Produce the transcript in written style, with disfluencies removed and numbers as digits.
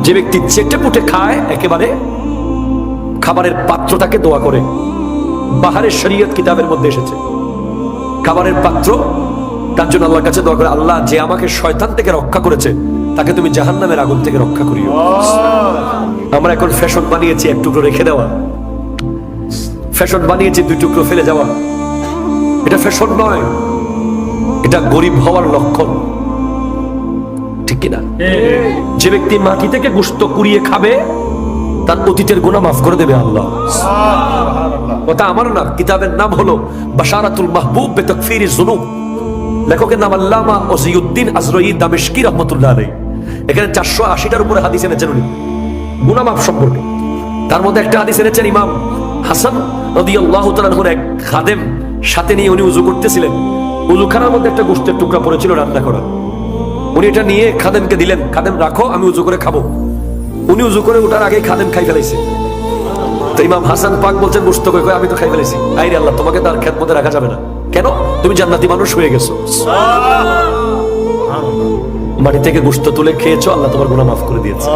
যে ব্যক্তি চেটে পুটে খায় একেবারে খাবারের পাত্রটাকে দোয়া করে, বাহারের শরীয়ত কিতাবের মধ্যে এসেছে খাবারের পাত্র তার জন্য আল্লাহর কাছে দোয়া করে, আল্লাহ যে আমাকে শয়তান থেকে রক্ষা করেছে তাকে তুমি জাহান্নামের আগুন থেকে রক্ষা করিও। আমরা এখন ফ্যাশন বানিয়েছি এক টুকরো রেখে দেওয়া, ফ্যাশন বানিয়েছি দুই টুকরো ফেলে যাওয়া। এটা ফ্যাশন নয়, এটা গরিব হওয়ার লক্ষণ, ঠিক কিনা? যে ব্যক্তি মাটি থেকে গোশত কুড়িয়ে খাবে তার অতীতের গুনাহ মাফ করে দেবে আল্লাহ। কথা আমার না, কিতাবের নাম হলো বাশারাতুল মাহবুব বিতাকফিরিজ যুনুব, লেখকের নাম আল্লামা ওসিউদ্দিন আজরঈ দামেশকি রাহমাতুল্লাহ আলাইহি। এখানে 480টার উপরে হাদিস এনেছেন উনি গুনাহ মাফ সম্পর্কে। তার মধ্যে একটা হাদিস এনেছেন ইমাম হাসান রাদিয়াল্লাহু তাআলা আনহুর এক খাদেম সাথে নিয়ে উনি উযু করতেছিলেন, উযুখানার মধ্যে একটা গোশতের টুকরা পড়েছিল রান্না করা। উনি এটা নিয়ে খাদেমকে দিলেন, খাদেম রাখো আমি উযু করে খাবো। উনি উযু করে ওঠার আগেই খাদেম খাই ফেলাইছে। তো ইমাম হাসান পাক বলছেন গোশত কই? আমি তো খাই ফেলেছি। আইরে আল্লাহ, তোমাকে তার খেদমতে রাখা যাবে না। কেন? তুমি জান্নাতি মানুষ হয়ে গেছো, মাটি থেকে গোশত তুলে খেয়েছো, আল্লাহ তোমার গুনাহ মাফ করে দিয়েছে।